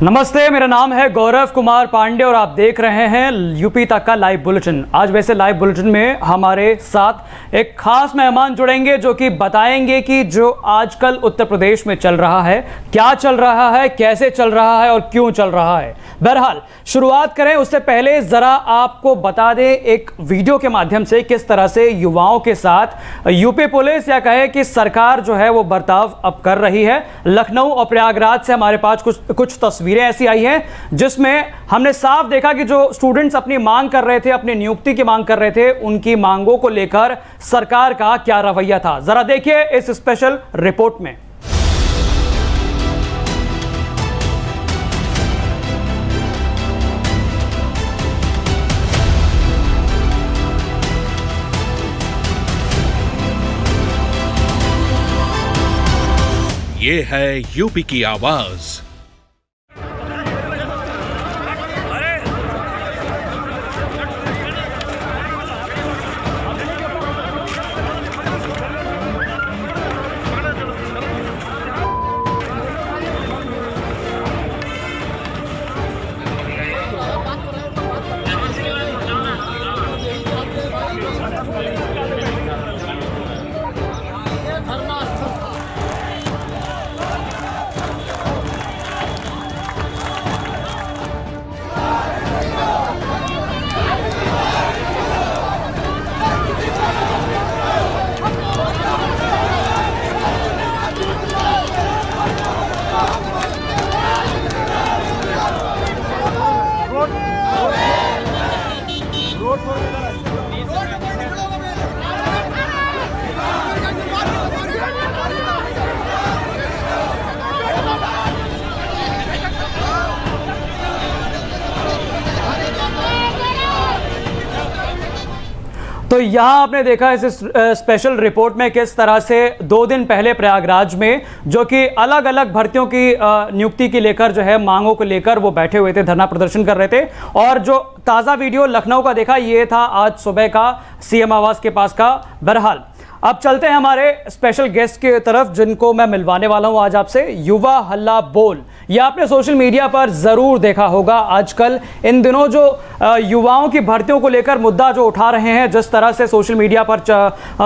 नमस्ते, मेरा नाम है गौरव कुमार पांडे और आप देख रहे हैं यूपी तक का लाइव बुलेटिन। आज वैसे लाइव बुलेटिन में हमारे साथ एक खास मेहमान जुड़ेंगे जो कि बताएंगे कि जो आजकल उत्तर प्रदेश में चल रहा है, क्या चल रहा है, कैसे चल रहा है और क्यों चल रहा है। बहरहाल शुरुआत करें उससे पहले जरा आपको बता दें एक वीडियो के माध्यम से किस तरह से युवाओं के साथ यूपी पुलिस या कहे कि सरकार जो है वो बर्ताव अब कर रही है। लखनऊ और प्रयागराज से हमारे पास कुछ तस्वीरें ऐसी आई हैं जिसमें हमने साफ देखा कि जो स्टूडेंट्स अपनी मांग कर रहे थे, अपनी नियुक्ति की मांग कर रहे थे, उनकी मांगों को लेकर सरकार का क्या रवैया था। जरा देखिए इस स्पेशल रिपोर्ट में। ये है यूपी की आवाज। तो यहाँ आपने देखा इस स्पेशल रिपोर्ट में किस तरह से 2 दिन पहले प्रयागराज में जो कि अलग अलग भर्तियों की नियुक्ति की लेकर जो है मांगों को लेकर वो बैठे हुए थे, धरना प्रदर्शन कर रहे थे। और जो ताज़ा वीडियो लखनऊ का देखा ये था आज सुबह का सीएम आवास के पास का। बहरहाल अब चलते हैं हमारे स्पेशल गेस्ट की तरफ जिनको मैं मिलवाने वाला हूं आज आपसे। युवा हल्ला बोल, ये आपने सोशल मीडिया पर जरूर देखा होगा। आजकल इन दिनों जो युवाओं की भर्तियों को लेकर मुद्दा जो उठा रहे हैं, जिस तरह से सोशल मीडिया पर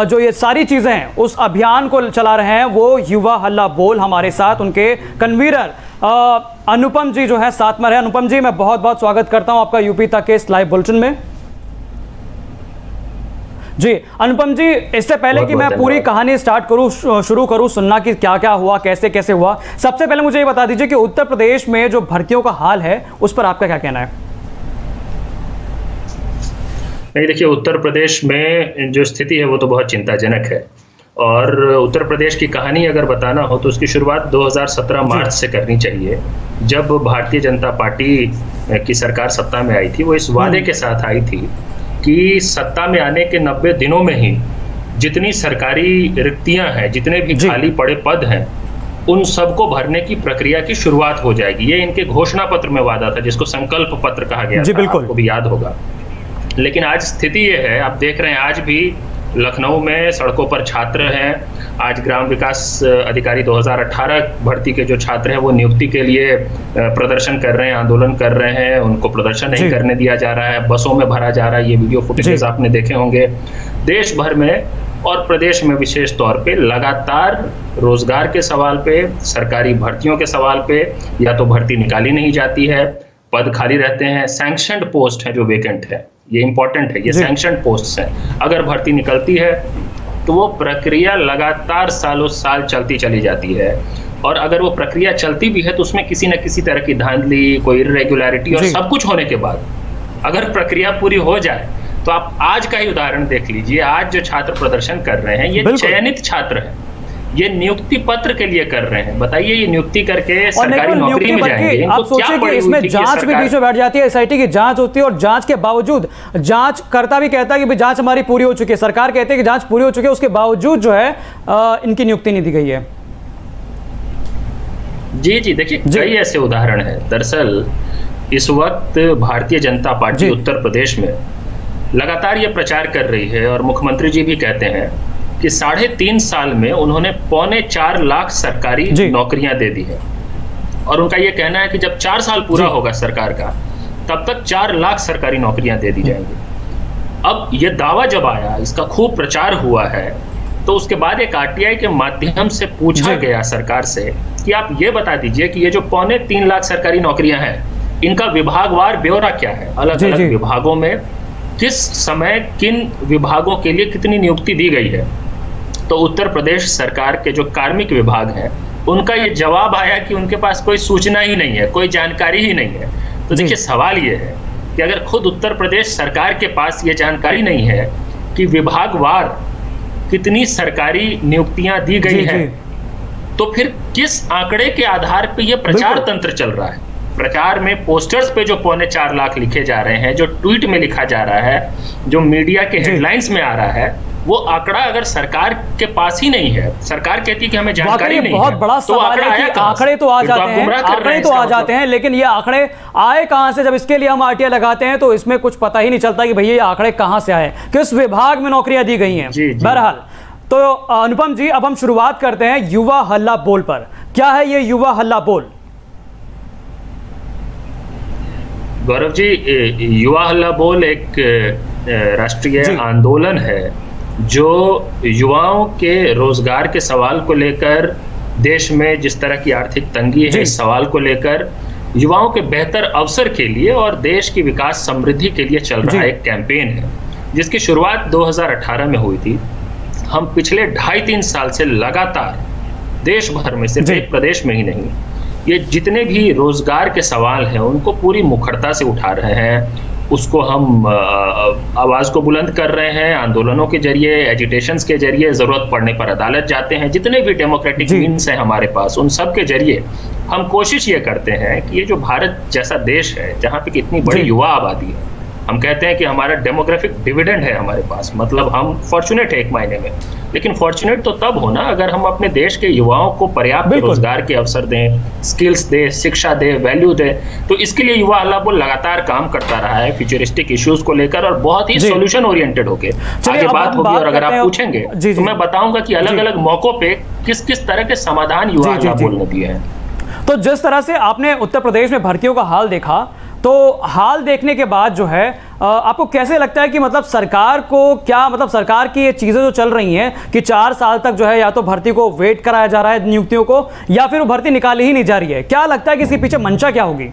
जो ये सारी चीजें हैं उस अभियान को चला रहे हैं, वो युवा हल्ला बोल। हमारे साथ उनके कन्वीनर अनुपम जी जो है साथ में रहे। अनुपम जी, मैं बहुत बहुत स्वागत करता हूं आपका यूपी तक के इस लाइव बुलेटिन में। जी अनुपम जी, इससे पहले कि मैं पूरी कहानी स्टार्ट करूं, शुरू करूं सुनना कि क्या क्या हुआ, कैसे कैसे हुआ, सबसे पहले मुझे ये बता दीजिए कि उत्तर प्रदेश में जो भर्तियों का हाल है उस पर आपका क्या कहना है। नहीं, देखिए, उत्तर प्रदेश में जो स्थिति है वो तो बहुत चिंताजनक है। और उत्तर प्रदेश की कहानी अगर बताना हो तो उसकी शुरुआत 2017 मार्च से करनी चाहिए, जब भारतीय जनता पार्टी की सरकार सत्ता में आई थी। वो इस वादे के साथ आई थी कि सत्ता में आने के 90 दिनों में ही जितनी सरकारी रिक्तियां हैं, जितने भी खाली पड़े पद हैं, उन सबको भरने की प्रक्रिया की शुरुआत हो जाएगी। ये इनके घोषणा पत्र में वादा था, जिसको संकल्प पत्र कहा गया था, आपको भी याद होगा। लेकिन आज स्थिति ये है, आप देख रहे हैं आज भी लखनऊ में सड़कों पर छात्र हैं। आज ग्राम विकास अधिकारी 2018 भर्ती के जो छात्र हैं वो नियुक्ति के लिए प्रदर्शन कर रहे हैं, आंदोलन कर रहे हैं। उनको प्रदर्शन नहीं करने दिया जा रहा है, बसों में भरा जा रहा है। ये वीडियो फुटेजेस आपने देखे होंगे। देश भर में और प्रदेश में विशेष तौर पे लगातार रोजगार के सवाल पे, सरकारी भर्तियों के सवाल पे या तो भर्ती निकाली नहीं जाती है, पद खाली रहते हैं, सैंक्शनड पोस्ट है जो वेकेंट है, ये इंपॉर्टेंट है, ये सैंक्शनड पोस्ट्स हैं। अगर भर्ती निकलती है तो वो प्रक्रिया लगातार सालों साल चलती चली जाती है। और अगर वो प्रक्रिया चलती भी है तो उसमें किसी न किसी तरह की धांधली, कोई इरेगुलरिटी और सब कुछ होने के बाद अगर प्रक्रिया पूरी हो जाए तो आप आज का ही उदाहरण देख लीजिए। आज जो छात्र प्रदर्शन कर रहे हैं ये चयनित छात्र हैं, ये नियुक्ति पत्र के लिए कर रहे हैं। बताइए, ये नियुक्ति करके सरकारी नौकरी में जाएंगे। आप सोचिए कि इसमें जांच भी बीच में बैठ जाती है, एसआईटी की जांच होती है और जांच के बावजूद जांच करता भी कहता है कि जांच हमारी पूरी हो चुकी है, सरकार कहती है कि जांच पूरी हो चुकी है, उसके बावजूद जो है इनकी नियुक्ति नहीं दी गई है। जी जी, देखिए कई ऐसे उदाहरण है। दरअसल इस वक्त भारतीय जनता पार्टी उत्तर प्रदेश में लगातार ये प्रचार कर रही है और मुख्यमंत्री जी भी कहते हैं कि 3.5 साल में उन्होंने 4.25 लाख सरकारी नौकरियां दे दी है। और उनका ये कहना है कि जब 4 साल पूरा होगा सरकार का, तब तक 4 लाख सरकारी नौकरियां दे दी जाएंगी। अब ये दावा जब आया, इसका खूब प्रचार हुआ है, तो उसके बाद एक आरटीआई के माध्यम से पूछा गया सरकार से कि आप ये बता दीजिए कि ये जो 2.25 लाख सरकारी नौकरियां हैं, इनका विभागवार ब्यौरा क्या है, अलग अलग विभागों में किस समय किन विभागों के लिए कितनी नियुक्ति दी गई है। तो उत्तर प्रदेश सरकार के जो कार्मिक विभाग हैं, उनका ये जवाब आया कि उनके पास कोई सूचना ही नहीं है, कोई जानकारी ही नहीं है। तो देखिए, सवाल ये है कि अगर खुद उत्तर प्रदेश सरकार के पास ये जानकारी नहीं है कि विभागवार कितनी सरकारी नियुक्तियां दी गई हैं, तो फिर किस आंकड़े के आधार पर यह प्रचार तंत्र चल रहा है। प्रचार में पोस्टर्स पे जो 2.25 लाख लिखे जा रहे हैं, जो ट्वीट में लिखा जा रहा है, जो मीडिया के हेडलाइंस में आ रहा है, वो आंकड़ा अगर सरकार के पास ही नहीं है, सरकार कहती है कि हमें जानकारी नहीं बहुत है, बड़ा सवाल है कि आंकड़े तो आ जाते हैं, लेकिन ये आंकड़े आए कहां से? जब इसके लिए हम आरटीआई लगाते हैं तो इसमें कुछ पता ही नहीं चलता कि भैया ये आंकड़े कहां से आए, किस विभाग में नौकरियां दी गई हैं। बहरहाल, तो अनुपम जी, अब हम शुरुआत करते हैं युवा हल्ला बोल पर। क्या है ये युवा हल्ला बोल? गौरव जी, युवा हल्ला बोल एक राष्ट्रीय आंदोलन है जो युवाओं के रोजगार के सवाल को लेकर, देश में जिस तरह की आर्थिक तंगी है, इस सवाल को लेकर, युवाओं के बेहतर अवसर के लिए और देश की विकास समृद्धि के लिए चल रहा एक कैंपेन है, जिसकी शुरुआत 2018 में हुई थी। हम पिछले 2.5-3 साल से लगातार देश भर में, सिर्फ एक प्रदेश में ही नहीं, ये जितने भी रोजगार के सवाल हैं उनको पूरी मुखरता से उठा रहे हैं। उसको हम आवाज को बुलंद कर रहे हैं, आंदोलनों के जरिए, एजिटेशंस के जरिए, जरूरत पड़ने पर अदालत जाते हैं। जितने भी डेमोक्रेटिक मीन्स हैं हमारे पास, उन सब के जरिए हम कोशिश ये करते हैं कि ये जो भारत जैसा देश है, जहाँ पे कितनी बड़ी युवा आबादी है, हम कहते हैं कि हमारा डेमोग्राफिक डिविडेंड है हमारे पास, मतलब हम फॉर्चुनेट है एक मायने में। लेकिन फॉर्चुनेट तो तब होना अगर हम अपने देश के युवाओं को पर्याप्त रोजगार के अवसर दें, स्किल्स दें, शिक्षा दें, वैल्यू दें। तो इसके लिए युवा हल्ला बोल लगातार काम करता रहा है फ्यूचरिस्टिक इश्यूज को लेकर, और बहुत ही सॉल्यूशन ओरिएंटेड होके आगे बात होगी। और अगर आप पूछेंगे तो मैं बताऊंगा कि अलग अलग मौकों पे किस किस तरह के समाधान युवा हल्ला बोल ने दिए हैं। तो जिस तरह से आपने उत्तर प्रदेश में भर्तियों का हाल देखा, तो हाल देखने के बाद जो है आपको कैसे लगता है कि मतलब सरकार को क्या, मतलब सरकार की ये चीज़ें जो चल रही हैं कि 4 साल तक जो है या तो भर्ती को वेट कराया जा रहा है नियुक्तियों को, या फिर वो भर्ती निकाली ही नहीं जा रही है, क्या लगता है कि इसके पीछे मंशा क्या होगी?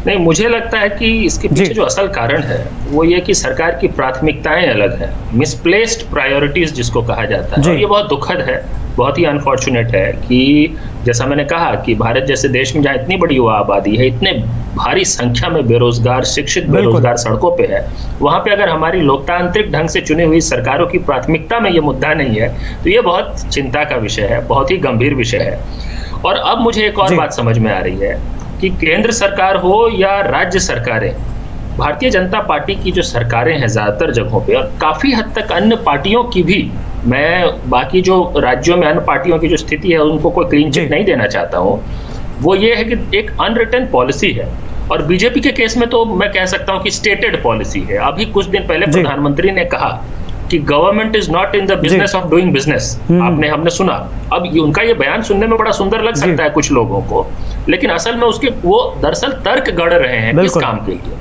नहीं, मुझे लगता है कि इसके पीछे जो असल कारण है वो ये कि सरकार की प्राथमिकताएं अलग है, मिसप्लेस्ड प्रायोरिटीज जिसको कहा जाता है। और ये बहुत दुखद है, बहुत ही अनफॉर्चुनेट है कि जैसा मैंने कहा कि भारत जैसे देश में जहाँ इतनी बड़ी युवा आबादी है, इतने भारी संख्या में बेरोजगार, शिक्षित बेरोजगार सड़कों पे है, वहां पे अगर हमारी लोकतांत्रिक ढंग से चुनी हुई सरकारों की प्राथमिकता में ये मुद्दा नहीं है, तो ये बहुत चिंता का विषय है, बहुत ही गंभीर विषय है। और अब मुझे एक और बात समझ में आ रही है कि केंद्र सरकार हो या राज्य सरकारें, भारतीय जनता पार्टी की जो सरकारें हैं ज्यादातर जगहों पे, और काफी हद तक अन्य पार्टियों की भी, मैं बाकी जो राज्यों में अन्य पार्टियों की जो स्थिति है उनको कोई क्लीन चिट नहीं देना चाहता हूँ, वो ये है कि एक अनरिटन पॉलिसी है। और बीजेपी के केस में तो मैं कह सकता हूँ कि स्टेटेड पॉलिसी है। अभी कुछ दिन पहले प्रधानमंत्री ने कहा कि government is not in the business of doing business. हमने सुना। अब उनका ये बयान सुनने में बड़ा सुंदर लग सकता है कुछ लोगों को, लेकिन असल में उसके वो दरअसल तर्क गढ़ रहे हैं किस काम के लिए,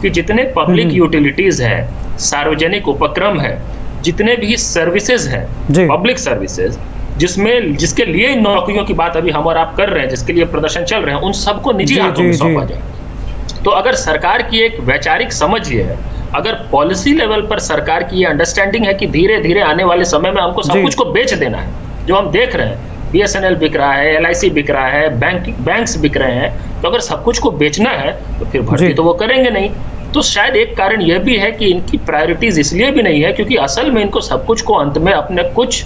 कि जितने पब्लिक यूटिलिटीज हैं, सार्वजनिक उपक्रम है, जितने भी सर्विसेज हैं, पब्लिक सर्विसेज, जिसके लिए इन नौकरियों की बात अभी हम और आप कर रहे हैं, जिसके लिए प्रदर्शन चल रहे हैं, उन सबको निजी हाथों में सौंपा जाए। तो अगर सरकार की एक वैचारिक समझ ये है, अगर पॉलिसी लेवल पर सरकार की ये अंडरस्टैंडिंग है कि धीरे धीरे आने वाले समय में हमको सब कुछ को बेच देना है, जो हम देख रहे हैं BSNL बिक रहा है, LIC बिक रहा है, बैंक्स बिक रहे हैं, तो अगर सब कुछ को बेचना है तो फिर भर्ती तो वो करेंगे नहीं। तो शायद एक कारण यह भी है कि इनकी प्रायोरिटीज इसलिए भी नहीं है क्योंकि असल में इनको सब कुछ को अंत में अपने कुछ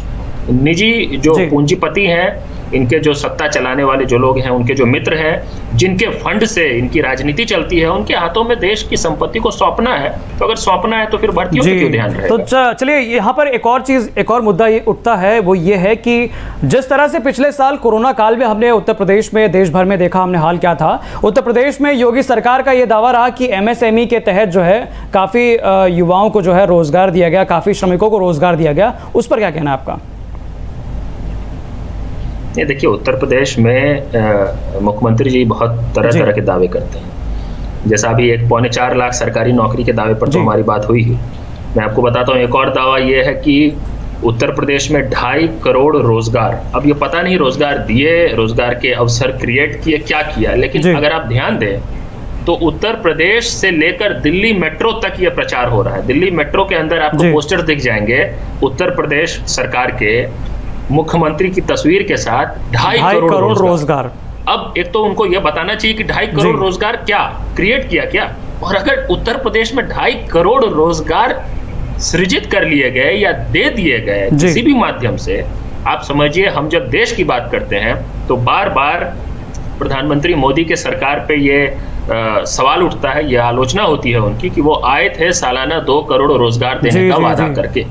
निजी जो पूंजीपति हैं, इनके जो सत्ता चलाने वाले जो लोग हैं, उनके जो मित्र हैं, जिनके फंड से इनकी राजनीति चलती है, उनके हाथों में देश की संपत्ति को सौंपना है। तो अगर सौंपना है तो फिर भर्तियों पे क्यों ध्यान रहेगा? तो चलिए यहाँ पर एक और मुद्दा ये उठता है, वो ये है कि जिस तरह से पिछले साल कोरोना काल में हमने उत्तर प्रदेश में, देश भर में देखा हमने हाल क्या था। उत्तर प्रदेश में योगी सरकार का ये दावा रहा कि MSME के तहत जो है काफ़ी युवाओं को जो है रोजगार दिया गया, काफ़ी श्रमिकों को रोजगार दिया गया। उस पर क्या कहना है आपका? ये देखिए, उत्तर प्रदेश में मुख्यमंत्री जी बहुत तरह तरह के दावे करते हैं। जैसा अभी 1.4 लाख सरकारी नौकरी के दावे पर तो हमारी बात हुई है। मैं आपको बताता हूँ, एक और दावा ये है कि उत्तर प्रदेश में 2.5 करोड़ रोजगार, अब ये पता नहीं रोजगार दिए, रोजगार के अवसर क्रिएट किए, क्या किया, लेकिन अगर आप ध्यान दें तो उत्तर प्रदेश से लेकर दिल्ली मेट्रो तक ये प्रचार हो रहा है। दिल्ली मेट्रो के अंदर आपको पोस्टर दिख जाएंगे उत्तर प्रदेश सरकार के मुख्यमंत्री की तस्वीर के साथ 2.5 करोड़ रोजगार। अब एक तो उनको यह बताना चाहिए कि 2.5 करोड़ रोजगार क्या क्रिएट किया क्या, और अगर उत्तर प्रदेश में 2.5 करोड़ रोजगार सृजित कर लिए गए या दे दिए गए किसी भी माध्यम से, आप समझिए हम जब देश की बात करते हैं तो बार बार प्रधानमंत्री मोदी के सरकार पे ये सवाल उठता है, ये आलोचना होती है उनकी कि वो आए थे सालाना 2 करोड़ रोजगार देने का वादा करके,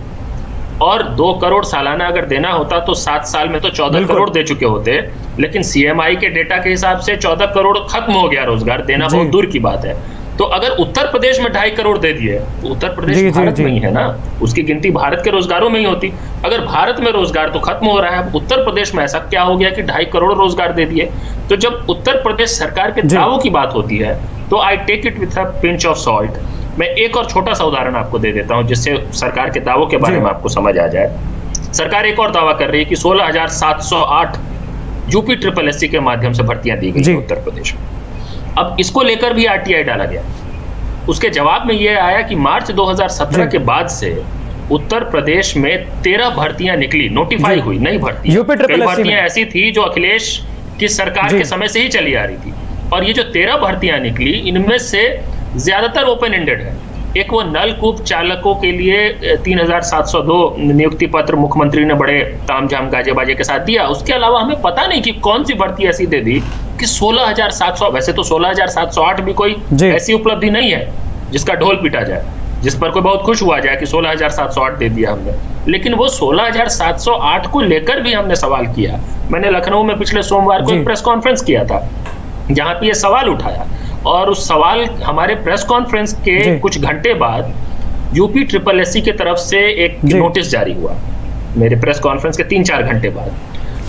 और 2 करोड़ सालाना अगर देना होता तो 7 साल में तो 14 करोड़ दे चुके होते, लेकिन सीएमआई के डेटा के हिसाब से 14 करोड़ खत्म हो गया रोजगार देना, बहुत दूर की बात है। तो अगर उत्तर प्रदेश में 2.5 करोड़ दे दिए तो उत्तर प्रदेश भारत में ही है ना, उसकी गिनती भारत के रोजगारों में ही होती। अगर भारत में रोजगार तो खत्म हो रहा है, उत्तर प्रदेश में ऐसा क्या हो गया कि 2.5 करोड़ रोजगार दे दिए। तो जब उत्तर प्रदेश सरकार के दावों की बात होती है तो I take it with a pinch of salt. मैं एक और छोटा सा उदाहरण आपको दे देता हूं जिससे सरकार के दावों के बारे में आपको समझ आ जाए। सरकार एक और दावा कर रही है कि 16,708 यूपी SSS के माध्यम से भर्तियां दी गई उत्तर प्रदेश में। अब इसको लेकर भी आरटीआई डाला गया। उसके जवाब में यह आया कि मार्च 2017 के बाद से उत्तर प्रदेश में 13 भर्तियां निकली, नोटिफाई हुई, नई भर्तियां। कई भर्तियां ऐसी थी जो अखिलेश की सरकार के समय से ही चली आ रही थी, और ये जो 13 भर्तियां निकली इनमें से ज्यादातर ओपन एंडेड है। एक वो नलकूप चालकों के लिए 3,702 नियुक्ति पत्र मुख्यमंत्री ने बड़े तामझाम गाजे बाजे के साथ दिया। उसके अलावा हमें पता नहीं कि कौन सी भर्ती ऐसी दे दी कि 16,700, वैसे तो 16,708 भी कोई ऐसी उपलब्धि नहीं है जिसका ढोल पीटा जाए, जिस पर कोई बहुत खुश हुआ जाए कि 16,708 दे दिया हमने, लेकिन वो 16,708 को लेकर भी हमने सवाल किया। मैंने लखनऊ में पिछले सोमवार को एक प्रेस कॉन्फ्रेंस किया था जहां पे ये सवाल उठाया, और उस सवाल हमारे प्रेस कॉन्फ्रेंस के कुछ घंटे बाद यूपी SSS की तरफ से एक नोटिस जारी हुआ, मेरे प्रेस कॉन्फ्रेंस के 3-4 घंटे बाद।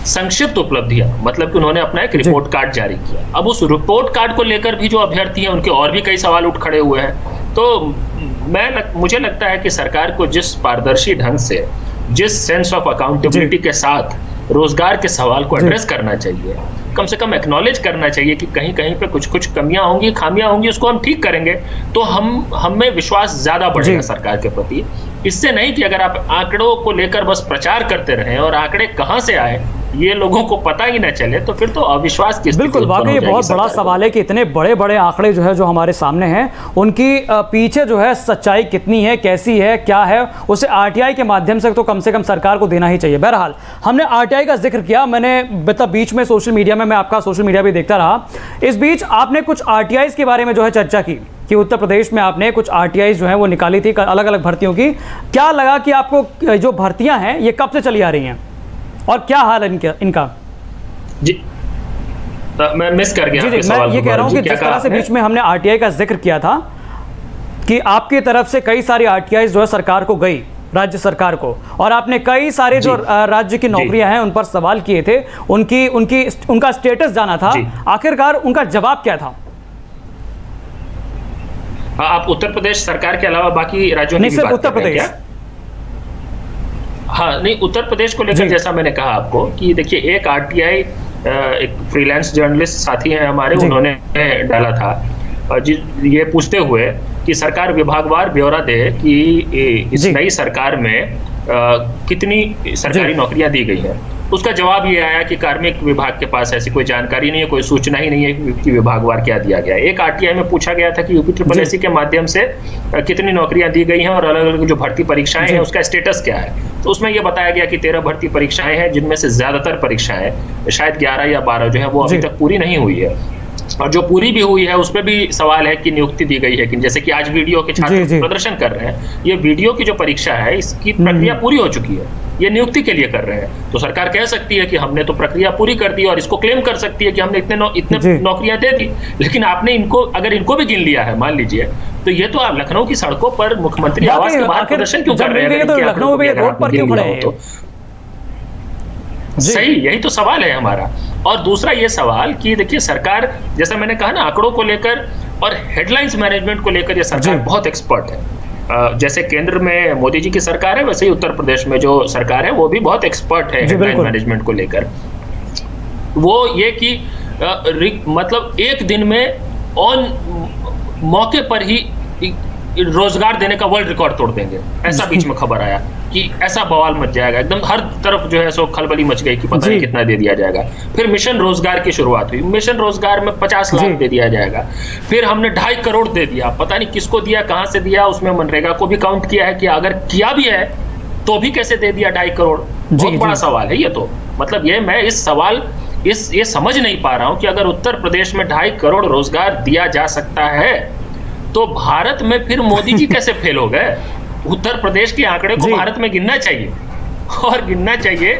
संक्षिप्त उपलब्धियां, मतलब कि उन्होंने अपना एक रिपोर्ट कार्ड जारी किया। अब उस रिपोर्ट कार्ड को लेकर भी जो अभ्यर्थी हैं उनके और भी कई सवाल उठ खड़े हुए हैं। तो मुझे लगता है कि सरकार को जिस पारदर्शी ढंग से, जिस सेंस ऑफ अकाउंटेबिलिटी के साथ रोजगार के सवाल को एड्रेस करना चाहिए, कम से कम एक्नॉलेज करना चाहिए कि कहीं कहीं पे कुछ कमियां होंगी, खामियां होंगी, उसको हम ठीक करेंगे तो हमें विश्वास ज्यादा बढ़ेगा सरकार के प्रति। इससे नहीं कि अगर आप आंकड़ों को लेकर बस प्रचार करते रहें और आंकड़े कहां से आए ये लोगों को पता ही न चले, तो फिर तो अविश्वास की स्थिति बिल्कुल वाकई बहुत बड़ा सवाल है कि इतने बड़े बड़े आंकड़े जो है जो हमारे सामने हैं उनकी पीछे जो है सच्चाई कितनी है, कैसी है, क्या है, उसे आरटीआई के माध्यम से तो कम सरकार को देना ही चाहिए। बहरहाल हमने आरटीआई का जिक्र किया, मैंने मतलब बीच में सोशल मीडिया में, मैं आपका सोशल मीडिया भी देखता रहा, इस बीच आपने कुछ आरटीआई के बारे में जो है चर्चा की कि उत्तर प्रदेश में आपने कुछ आरटीआई जो है वो निकाली थी अलग अलग भर्तियों की। क्या लगा कि आपको जो भर्तियां हैं ये कब से चली आ रही हैं और क्या हाल है इनका? जी मैं मिस कर गया आपके सवाल को। मैं ये कह रहा हूं कि जिस तरह से बीच में हमने आरटीआई का जिक्र किया था कि आपकी तरफ से कई सारी आरटीआई जो है सरकार को गई, राज्य सरकार को, और आपने कई सारे जो राज्य की नौकरियां हैं उन पर सवाल किए थे, उनका स्टेटस जाना था, आखिरकार उनका जवाब क्या था? आप उत्तर प्रदेश सरकार के अलावा बाकी राज्यों की सिर्फ उत्तर प्रदेश? हाँ नहीं, उत्तर प्रदेश को लेकर जैसा मैंने कहा आपको कि देखिए एक आरटीआई, एक फ्रीलांस जर्नलिस्ट साथी हैं हमारे, उन्होंने डाला था ये पूछते हुए कि सरकार विभागवार ब्यौरा दे कि इस नई सरकार में कितनी सरकारी नौकरियां दी गई हैं। उसका जवाब ये आया कि कार्मिक विभाग के पास ऐसी कोई जानकारी नहीं है, कोई सूचना ही नहीं है कि विभागवार क्या दिया गया है। एक आरटीआई में पूछा गया था कि यूपी SSS के माध्यम से कितनी नौकरियां दी गई हैं और अलग अलग जो भर्ती परीक्षाएं हैं उसका स्टेटस क्या है। तो उसमें यह बताया गया कि 13 भर्ती परीक्षाएं हैं, जिनमें से ज्यादातर परीक्षाएं शायद 11 या 12 जो है वो अभी तक पूरी नहीं हुई है, और जो पूरी भी हुई है उस पर भी सवाल है कि नियुक्ति दी गई है कि, जैसे कि आज वीडियो के छात्र प्रदर्शन कर रहे हैं, ये वीडियो की जो परीक्षा है इसकी प्रक्रिया पूरी हो चुकी है, ये नियुक्ति के लिए कर रहे हैं। तो सरकार कह सकती है कि हमने तो प्रक्रिया पूरी कर दी और इसको क्लेम कर सकती है कि हमने इतने नौकरियां दे दी, लेकिन आपने अगर इनको भी गिन लिया है मान लीजिए, तो ये तो आप लखनऊ की सड़कों पर मुख्यमंत्री आवास के बाहर प्रदर्शन क्यों कर रहे हैं? लखनऊ में रोड पर क्यों खड़े हैं? सही, यही तो सवाल है हमारा। और दूसरा ये सवाल कि देखिए सरकार, जैसा मैंने कहा ना, आंकड़ों को लेकर और हेडलाइंस मैनेजमेंट को लेकर ये सरकार बहुत एक्सपर्ट है। जैसे केंद्र में मोदी जी की सरकार है, वैसे ही उत्तर प्रदेश में जो सरकार है वो भी बहुत एक्सपर्ट है हेडलाइन मैनेजमेंट को लेकर। वो ये कि मतलब एक दिन में ऑन मौके पर ही रोजगार देने का वर्ल्ड रिकॉर्ड तोड़ देंगे, ऐसा बीच में खबर आया कि ऐसा बवाल मच जाएगा, एकदम हर तरफ जो है सो खलबली मच गई कि पता नहीं कितना दे दिया जाएगा। फिर मिशन रोजगार की शुरुआत हुई, मिशन रोजगार में 50 लाख दे दिया जाएगा। फिर हमने 2.5 करोड़ दे दिया, पता नहीं किसको दिया, कहां से दिया, उसमें मनरेगा को भी काउंट किया है कि अगर किया भी है तो भी कैसे दे दिया 2.5 करोड़। बहुत बड़ा सवाल है ये तो। मतलब ये मैं ये समझ नहीं पा रहा हूं कि अगर उत्तर प्रदेश में 2.5 करोड़ रोजगार दिया जा सकता है तो भारत में फिर मोदी जी कैसे फेल हो गए। उत्तर प्रदेश के आंकड़े को भारत में गिनना चाहिए, और गिनना चाहिए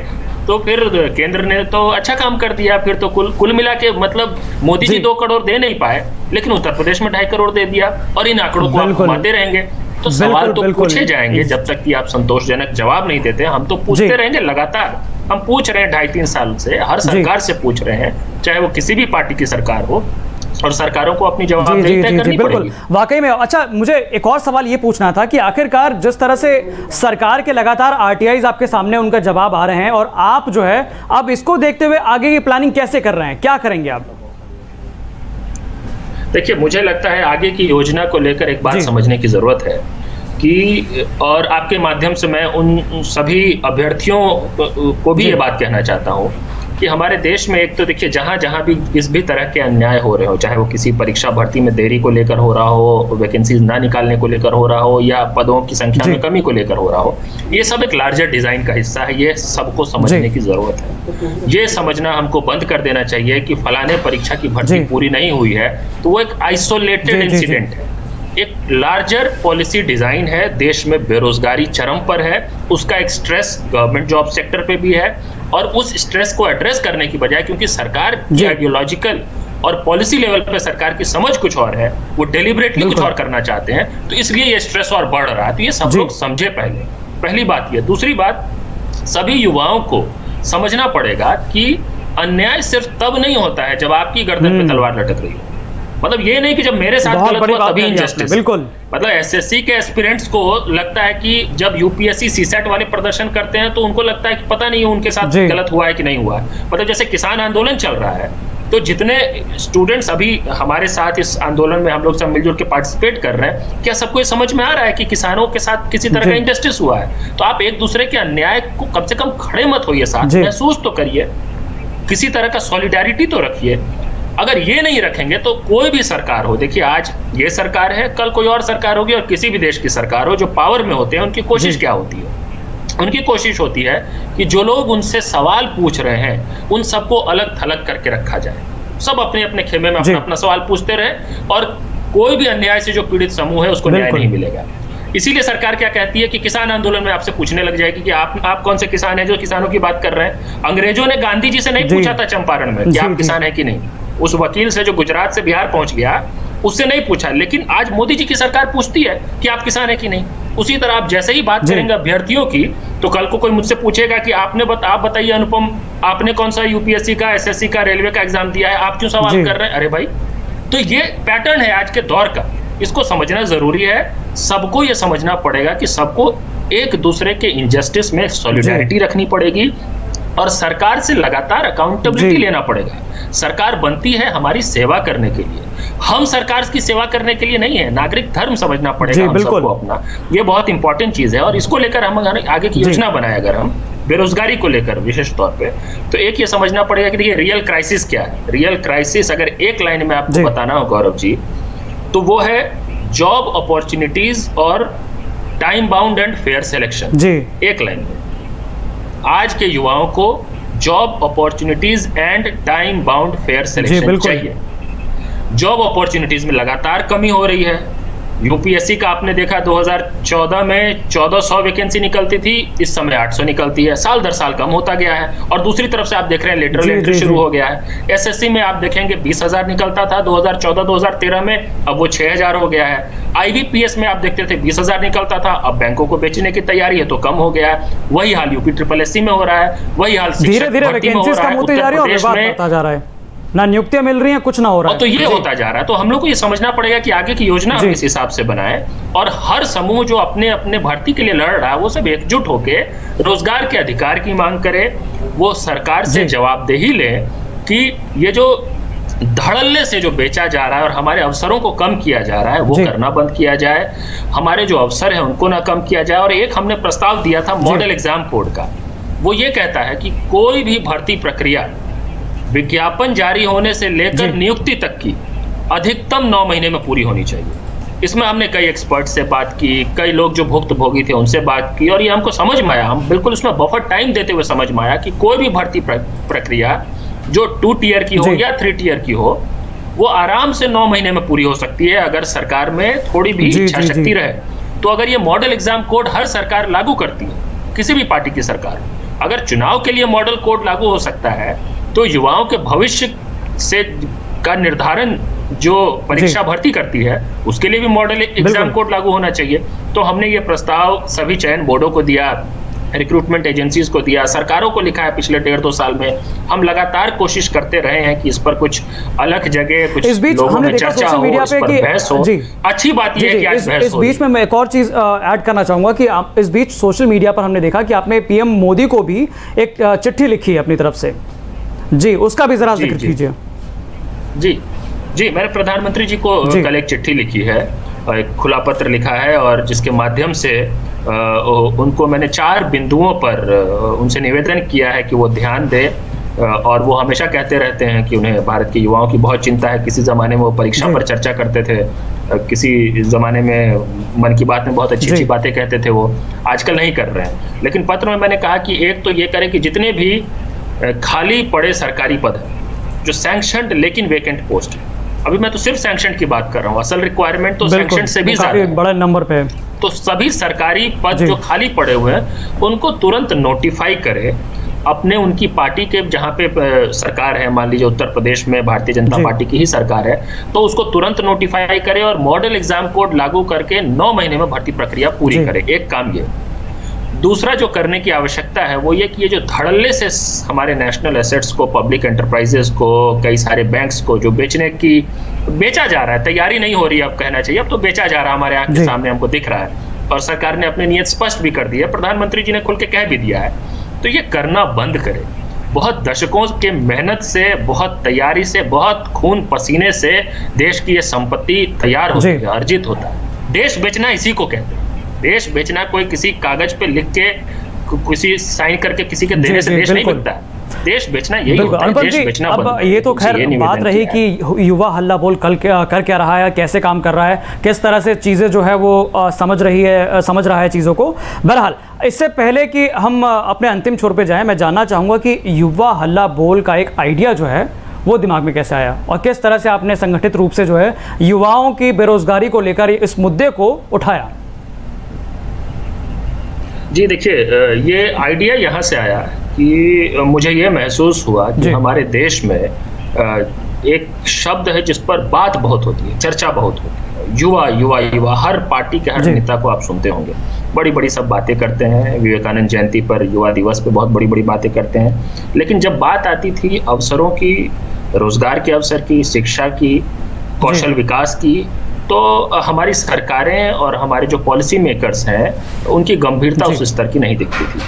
तो फिर केंद्र ने तो अच्छा काम कर दिया। फिर तो कुल मिला के मतलब मोदी जी 2 करोड़ दे नहीं पाए, लेकिन उत्तर प्रदेश में 2.5 करोड़ दे दिया, और इन आंकड़ों को आप घुमाते रहेंगे तो सवाल तो पूछे जाएंगे जब तक कि आप संतोषजनक जवाब नहीं देते। हम तो पूछते रहेंगे लगातार, हम पूछ रहे हैं 2.5-3 साल से, हर सरकार से पूछ रहे हैं, चाहे वो किसी भी पार्टी की सरकार हो, और सरकारों को अपनी जवाबदेही तय करनी पड़ेगी। वाकई में। अच्छा, मुझे एक और सवाल ये पूछना था कि आखिरकार जिस तरह से सरकार के लगातार आरटीआईज आपके सामने उनका जवाब आ रहे हैं, और आप जो है अब इसको देखते हुए आगे की प्लानिंग कैसे कर रहे हैं, क्या करेंगे आप? देखिए, मुझे लगता है आगे की योजना को लेकर एक बात समझने की जरूरत है कि, और आपके माध्यम से मैं उन सभी अभ्यर्थियों को भी ये बात कहना चाहता हूँ कि हमारे देश में एक तो देखिए जहां भी किस भी तरह के अन्याय हो रहे हो, चाहे वो किसी परीक्षा भर्ती में देरी को लेकर हो रहा हो, वैकेंसीज ना निकालने को लेकर हो रहा हो, या पदों की संख्या में कमी को लेकर हो रहा हो, ये सब एक लार्जर डिजाइन का हिस्सा है। ये सबको समझने की जरूरत है। ये समझना हमको बंद कर देना चाहिए कि फलाने परीक्षा की भर्ती पूरी नहीं हुई है तो वो एक आइसोलेटेड इंसिडेंट है। एक लार्जर पॉलिसी डिजाइन है। देश में बेरोजगारी चरम पर है, उसका एक स्ट्रेस गवर्नमेंट जॉब सेक्टर पे भी है, और उस स्ट्रेस को एड्रेस करने की बजाय, क्योंकि सरकार की आइडियोलॉजिकल और पॉलिसी लेवल पे सरकार की समझ कुछ और है, वो डेलिबरेटली कुछ और करना चाहते हैं, तो इसलिए ये स्ट्रेस और बढ़ रहा है। तो ये सब लोग समझे पहली बात ये। दूसरी बात, सभी युवाओं को समझना पड़ेगा कि अन्याय सिर्फ तब नहीं होता है जब आपकी गर्दन पे तलवार लटक रही हो। मतलब ये नहीं कि जब मेरे साथ गलत हुआ तभी इनजस्टिस। बिल्कुल। मतलब एसएससी के एस्पिरेंट्स को लगता है कि जब यूपीएससी सीसेट वाले प्रदर्शन करते हैं तो उनको लगता है कि पता नहीं उनके साथ गलत हुआ है कि नहीं हुआ है। मतलब जैसे किसान आंदोलन चल रहा है, तो जितने स्टूडेंट्स अभी हमारे साथ इस आंदोलन में हम लोग सब मिलजुल के पार्टिसिपेट कर रहे हैं, क्या सबको ये समझ में आ रहा है कि किसानों के साथ किसी तरह का इनजस्टिस हुआ है? तो आप एक दूसरे के अन्याय को कम से कम खड़े मत होइए, साथ महसूस तो करिए, किसी तरह का सॉलिडारिटी तो रखिए। अगर ये नहीं रखेंगे तो कोई भी सरकार हो, देखिए आज ये सरकार है, कल कोई और सरकार होगी, और किसी भी देश की सरकार हो, जो पावर में होते हैं उनकी कोशिश क्या होती है? उनकी कोशिश होती है कि जो लोग उनसे सवाल पूछ रहे हैं उन सबको अलग थलग करके रखा जाए, सब अपने अपने खेमे में अपना अपना सवाल पूछते रहे, और कोई भी अन्याय से जो पीड़ित समूह है उसको न्याय नहीं मिलेगा। इसीलिए सरकार क्या कहती है कि किसान आंदोलन में आपसे पूछने लग जाएगी कि आप कौन से किसान हैं जो किसानों की बात कर रहे हैं। अंग्रेजों ने गांधी जी से नहीं पूछा था चंपारण में कि आप किसान हैं कि नहीं, उस वकील से जो गुजरात से बिहार पहुंच गया उससे नहीं पूछा, लेकिन आज मोदी जी की सरकार पूछती है कि आप किसान हैं कि नहीं। उसी तरह आप जैसे ही बात करेंगे अभ्यर्थियों की, तो कल को कोई मुझसे पूछेगा कि आप बताइए अनुपम, आपने कौन सा यूपीएससी का, एसएससी का, रेलवे का एग्जाम दिया है, आप क्यों सवाल कर रहे हैं? अरे भाई, तो ये पैटर्न है आज के दौर का, इसको समझना जरूरी है। सबको ये समझना पड़ेगा कि सबको एक दूसरे के इनजस्टिस में सॉलिडारिटी रखनी पड़ेगी, और सरकार से लगातार अकाउंटेबिलिटी लेना पड़ेगा। सरकार बनती है हमारी सेवा करने के लिए, हम सरकार की सेवा करने के लिए नहीं है। नागरिक धर्म समझना पड़ेगा हम सबको अपना, ये बहुत इंपॉर्टेंट चीज है। और इसको लेकर हम आगे की योजना बनाए, अगर हम बेरोजगारी को लेकर विशेष तौर पे, तो एक ये समझना पड़ेगा कि देखिए रियल क्राइसिस क्या है। रियल क्राइसिस अगर एक लाइन में आपको बताना हो गौरव जी, तो वो है जॉब अपॉर्चुनिटीज और time bound and fair selection. एक लाइन में आज के युवाओं को job opportunities and time bound fair selection चाहिए। जॉब अपॉर्चुनिटीज में लगातार कमी हो रही है, यूपीएससी का आपने देखा 2014 में 1400 वैकेंसी निकलती थी, इस समय 800 निकलती है, साल दर साल कम होता गया है। और दूसरी तरफ से आप देख रहे हैं लेटरल एंट्री शुरू हो गया है। एसएससी में आप देखेंगे 20,000 निकलता था 2014-2013 में, अब वो 6,000 हो गया है। आईबीपीएस में आप देखते थे 20,000 निकलता था, अब बैंकों को बेचने की तैयारी है तो कम हो गया है। वही हाल यूपी SSSC में हो रहा है, वही हाल धीरे धीरे वैकेंसीज कम होती जा रही है और विवाद बढ़ता जा रहा है, ना नियुक्तियां मिल रही हैं, कुछ ना हो रहा है। तो ये होता जा रहा है। तो हम लोग को ये समझना पड़ेगा कि आगे की योजना हम इस हिसाब से बनाएं और हर समूह जो अपने अपने भर्ती के लिए लड़ रहा है वो सब एकजुट होके रोजगार के अधिकार की मांग करे, वो सरकार से जवाबदेही ले कि ये जो धड़ल्ले से जो बेचा जा रहा है और हमारे अवसरों को कम किया जा रहा है वो करना बंद किया जाए, हमारे जो अवसर है उनको ना कम किया जाए। और एक हमने प्रस्ताव दिया था मॉडल एग्जाम कोड का, वो ये कहता है कि कोई भी भर्ती प्रक्रिया विज्ञापन जारी होने से लेकर नियुक्ति तक की अधिकतम 9 महीने में पूरी होनी चाहिए। इसमें हमने कई एक्सपर्ट से बात की, कई लोग जो भुक्तभोगी थे उनसे बात की और ये हमको समझ में आया, हम बिल्कुल उसमें बफर टाइम देते हुए समझ में आया कि कोई भी भर्ती प्रक्रिया जो 2 टियर की हो या 3 टियर की हो वो आराम से 9 महीने में पूरी हो सकती है अगर सरकार में थोड़ी भी इच्छा शक्ति रहे। तो अगर ये मॉडल एग्जाम कोड हर सरकार लागू करती है, किसी भी पार्टी की सरकार, अगर चुनाव के लिए मॉडल कोड लागू हो सकता है तो युवाओं के भविष्य से का निर्धारण जो परीक्षा भर्ती करती है उसके लिए भी मॉडल एग्जाम कोड लागू होना चाहिए। तो हमने ये प्रस्ताव सभी चयन बोर्डों को दिया, रिक्रूटमेंट एजेंसीज को दिया, सरकारों को लिखा है। पिछले 1.5-2 साल में हम लगातार कोशिश करते रहे हैं कि इस पर कुछ अलग जगह कुछ लोगों में चर्चा हो, इस पर बहस हो। अच्छी बात यह है कि आज बहस हो। इस बीच में मैं एक और चीज ऐड करना चाहूंगा कि आप इस बीच सोशल मीडिया पर हमने देखा कि आपने पीएम मोदी को भी एक चिट्ठी लिखी है अपनी तरफ से, जी उसका भी जरा जिक्र कीजिए। जी मैंने प्रधानमंत्री जी को कल एक चिट्ठी लिखी है, एक खुला पत्र लिखा है और जिसके माध्यम से उनको मैंने 4 बिंदुओं पर उनसे निवेदन किया है कि वो ध्यान दे। और वो हमेशा कहते रहते हैं कि उन्हें भारत के युवाओं की बहुत चिंता है। किसी ज़माने में वो परीक्षा पर चर्चा करते थे, किसी ज़माने में मन की बात में बहुत अच्छी अच्छी बातें कहते थे, वो आजकल नहीं कर रहे हैं। लेकिन पत्र में मैंने कहा कि एक तो ये करें कि जितने भी खाली पड़े सरकारी पद हैं जो सैंक्शनड लेकिन वेकेंट पोस्ट है, अभी मैं तो सिर्फ सैंक्शन की बात कर रहा हूँ, असल रिक्वायरमेंट तो सैंक्शन से भी ज्यादा बड़ा नंबर पे है। तो सभी सरकारी पद जो खाली पड़े हुए हैं उनको तुरंत नोटिफाई करे अपने उनकी पार्टी के, जहाँ पे सरकार है, मान लीजिए उत्तर प्रदेश में भारतीय जनता पार्टी की ही सरकार है, तो उसको तुरंत नोटिफाई करे और मॉडल एग्जाम कोड लागू करके 9 महीने में भर्ती प्रक्रिया पूरी करे। एक काम ये। दूसरा जो करने की आवश्यकता है वो ये कि ये जो धड़ल्ले से हमारे नेशनल एसेट्स को, पब्लिक एंटरप्राइजेस को, कई सारे बैंक्स को जो बेचा जा रहा है, तैयारी नहीं हो रही है अब कहना चाहिए, अब तो बेचा जा रहा है, हमारे आंख के सामने हमको दिख रहा है और सरकार ने अपनी नीयत स्पष्ट भी कर दी है, प्रधानमंत्री जी ने खुल के कह भी दिया है। तो ये करना बंद करे। बहुत दशकों के मेहनत से, बहुत तैयारी से, बहुत खून पसीने से देश की ये संपत्ति तैयार होती है, अर्जित होता है। देश बेचना इसी को कहते हैं। देश बेचना कोई किसी कागज पे लिख के, किसी साइन करके किसी के देने से देश नहीं बनता है। देश बेचना यही होता है, देश बेचना बंद। अब ये तो खैर बात रही कि युवा हल्ला बोल कल कर क्या रहा है, कैसे काम कर रहा है, किस तरह से चीज़ें जो है वो समझ रहा है चीज़ों को। बहरहाल इससे पहले कि हम अपने अंतिम छोर पे जाएं, मैं जानना चाहूँगा कि युवा हल्ला बोल का एक आइडिया जो है वो दिमाग में कैसे आया और किस तरह से आपने संगठित रूप से जो है युवाओं की बेरोजगारी को लेकर इस मुद्दे को उठाया। जी देखिए, ये आइडिया यहाँ से आया कि मुझे ये महसूस हुआ कि हमारे देश में एक शब्द है जिस पर बात बहुत होती है, चर्चा बहुत होती है, युवा युवा युवा। हर पार्टी के हर नेता को आप सुनते होंगे, बड़ी बड़ी सब बातें करते हैं। विवेकानंद जयंती पर, युवा दिवस पे बहुत बड़ी बड़ी बातें करते हैं। लेकिन जब बात आती थी अवसरों की, रोजगार के अवसर की, शिक्षा की, कौशल विकास की, तो हमारी सरकारें और हमारे जो पॉलिसी मेकर्स हैं उनकी गंभीरता उस स्तर की नहीं दिखती थी।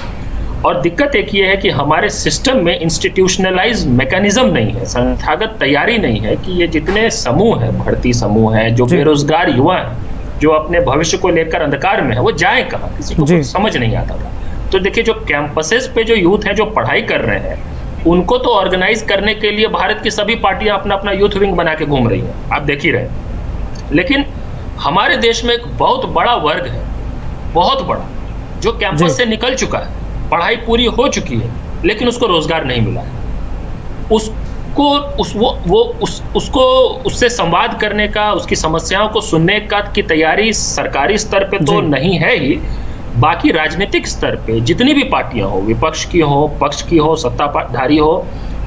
और दिक्कत एक ये है कि हमारे सिस्टम में इंस्टीट्यूशनलाइज मैकेनिज्म नहीं है, संस्थागत तैयारी नहीं है कि ये जितने समूह हैं, भर्ती समूह हैं, जो बेरोजगार युवा हैं, जो अपने भविष्य को लेकर अंधकार में है, वो जाए कहाँ, किसी को समझ नहीं आता था। तो देखिए, जो कैंपसेस पे जो यूथ हैं जो पढ़ाई कर रहे हैं, उनको तो ऑर्गेनाइज करने के लिए भारत की सभी पार्टियां अपना अपना यूथ विंग बना के घूम रही हैं, आप देख ही रहे। लेकिन हमारे देश में एक बहुत बड़ा वर्ग है, बहुत बड़ा, जो कैंपस से निकल चुका है, पढ़ाई पूरी हो चुकी है, लेकिन उसको रोजगार नहीं मिला है। को उसको उससे संवाद करने का, उसकी समस्याओं को सुनने का की तैयारी सरकारी स्तर पे तो नहीं है ही, बाकी राजनीतिक स्तर पे जितनी भी पार्टियां हो, विपक्ष की हो, पक्ष की हो, सत्ताधारी हो,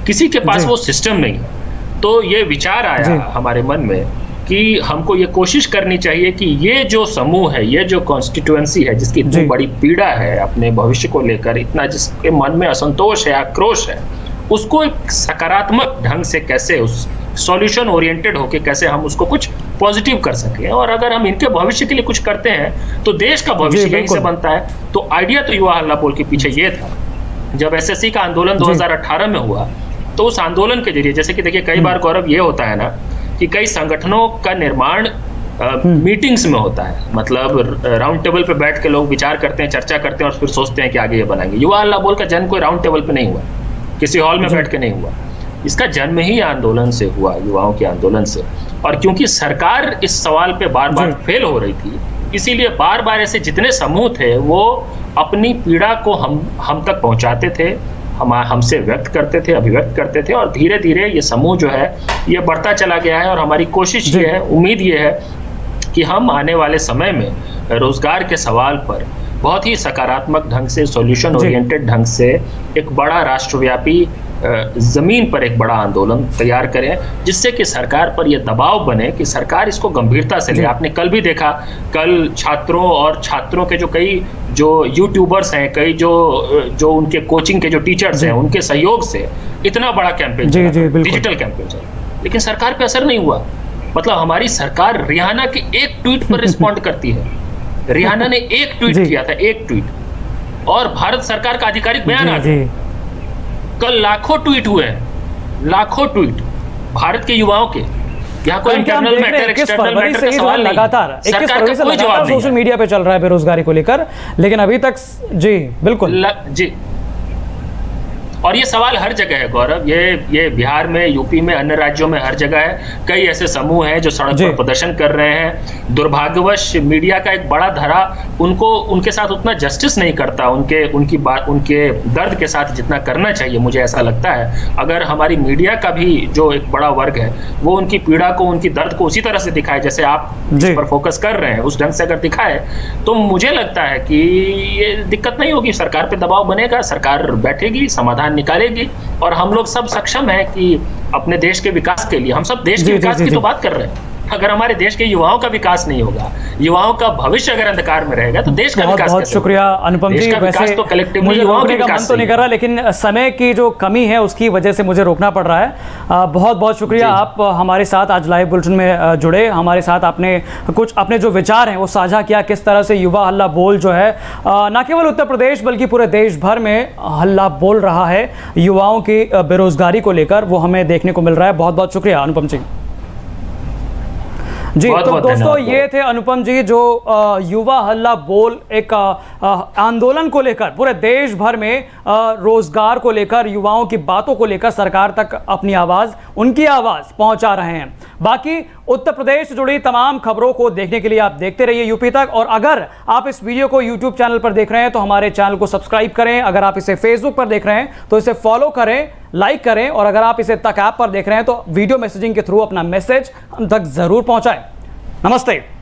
किसी के पास वो सिस्टम नहीं है। तो ये विचार आया हमारे मन में कि हमको ये कोशिश करनी चाहिए कि ये जो समूह है, ये जो कॉन्स्टिट्यूएंसी है, जिसकी इतनी बड़ी पीड़ा है अपने भविष्य को लेकर, इतना जिसके मन में असंतोष है, आक्रोश है, उसको एक सकारात्मक ढंग से कैसे, उस सॉल्यूशन ओरिएंटेड होके कैसे हम उसको कुछ पॉजिटिव कर सकें। और अगर हम इनके भविष्य के लिए कुछ करते हैं तो देश का भविष्य यहीं से बनता है। तो आइडिया तो युवा हल्ला बोल के पीछे ये था, जब एसएससी का आंदोलन 2018 में हुआ, तो उस आंदोलन के जरिए, जैसे कि देखिए कई बार गौरव ये होता है ना कि कई संगठनों का निर्माण मीटिंग्स में होता है, मतलब राउंड टेबल पे बैठ के लोग विचार करते हैं, चर्चा करते हैं और फिर सोचते हैं कि आगे ये बनाएंगे। युवा हल्ला बोल का जन्म कोई राउंड टेबल पे नहीं हुआ, किसी हॉल में बैठ के नहीं हुआ, इसका जन्म ही आंदोलन से हुआ, युवाओं के आंदोलन से। और क्योंकि सरकार इस सवाल पे बार बार फेल हो रही थी, इसीलिए बार बार ऐसे जितने समूह थे वो अपनी पीड़ा को हम तक पहुंचाते थे, हमसे व्यक्त करते थे, अभिव्यक्त करते थे, और धीरे धीरे ये समूह जो है ये बढ़ता चला गया है। और हमारी कोशिश ये है, उम्मीद ये है कि हम आने वाले समय में रोजगार के सवाल पर बहुत ही सकारात्मक ढंग से, सॉल्यूशन ओरिएंटेड ढंग से एक बड़ा राष्ट्रव्यापी जमीन पर एक बड़ा आंदोलन तैयार करें, जिससे कि सरकार पर यह दबाव बने कि सरकार इसको गंभीरता से ले। आपने कल भी देखा, कल छात्रों के जो यूट्यूबर्स हैं, कई जो उनके कोचिंग के जो टीचर्स हैं, उनके सहयोग से इतना बड़ा कैंपेन चला, डिजिटल कैंपेन चला, लेकिन सरकार पे असर नहीं हुआ। मतलब हमारी सरकार रिहाना के एक ट्वीट पर रिस्पॉन्ड करती है। रिहाना ने एक ट्वीट किया था, एक ट्वीट, और भारत सरकार का आधिकारिक बयान आ गया। कल लाखों ट्वीट हुए हैं, लाखों ट्वीट भारत के युवाओं के। यहाँ कोई इंटरनल मैटर, एक्सटर्नल मैटर का सवाल नहीं, लगातार 21 फरवरी से लगातार सोशल मीडिया पे चल रहा है बेरोजगारी को लेकर, लेकिन अभी तक जी बिल्कुल जी। और ये सवाल हर जगह है गौरव, ये बिहार में, यूपी में, अन्य राज्यों में हर जगह है। कई ऐसे समूह हैं जो सड़क पर प्रदर्शन कर रहे हैं। दुर्भाग्यवश मीडिया का एक बड़ा धरा उनके साथ उतना जस्टिस नहीं करता, उनके दर्द के साथ जितना करना चाहिए, मुझे ऐसा लगता है। अगर हमारी मीडिया का भी जो एक बड़ा वर्ग है वो उनकी पीड़ा को, उनकी दर्द को उसी तरह से दिखाए जैसे आप जिस पर फोकस कर रहे हैं, उस ढंग से अगर दिखाए, तो मुझे लगता है कि ये दिक्कत नहीं होगी। सरकार पे दबाव बनेगा, सरकार बैठेगी, समाधान निकालेगी, और हम लोग सब सक्षम हैं कि अपने देश के विकास के लिए, हम सब देश के विकास की तो बात कर रहे हैं। अगर हमारे देश के युवाओं का विकास नहीं होगा, युवाओं का भविष्य अगर अंधकार में रहेगा, तो देश का विकास बहुत शुक्रिया अनुपम जी। वैसे तो कलेक्टिवली मुझे रोकने का मन तो नहीं कर रहा, लेकिन समय की जो कमी है उसकी वजह से मुझे रोकना पड़ रहा है। बहुत बहुत शुक्रिया, आप हमारे साथ आज लाइव बुलेटिन में जुड़े, हमारे साथ आपने कुछ अपने जो विचार हैं वो साझा किया, किस तरह से युवा हल्ला बोल जो है न केवल उत्तर प्रदेश बल्कि पूरे देश भर में हल्ला बोल रहा है युवाओं की बेरोजगारी को लेकर, वो हमें देखने को मिल रहा है। बहुत बहुत शुक्रिया अनुपम जी। जी तो दोस्तों, ये थे अनुपम जी जो युवा हल्ला बोल एक आंदोलन को लेकर पूरे देश भर में रोजगार को लेकर, युवाओं की बातों को लेकर सरकार तक अपनी आवाज, उनकी आवाज पहुंचा रहे हैं। बाकी उत्तर प्रदेश से जुड़ी तमाम खबरों को देखने के लिए आप देखते रहिए यूपी तक, और अगर आप इस वीडियो को यूट्यूब चैनल पर देख रहे हैं तो हमारे चैनल को सब्सक्राइब करें, अगर आप इसे फेसबुक पर देख रहे हैं तो इसे फॉलो करें, लाइक करें, और अगर आप इसे तक ऐप पर देख रहे हैं तो वीडियो मैसेजिंग के थ्रू अपना मैसेज हम तक जरूर पहुंचाएं। नमस्ते।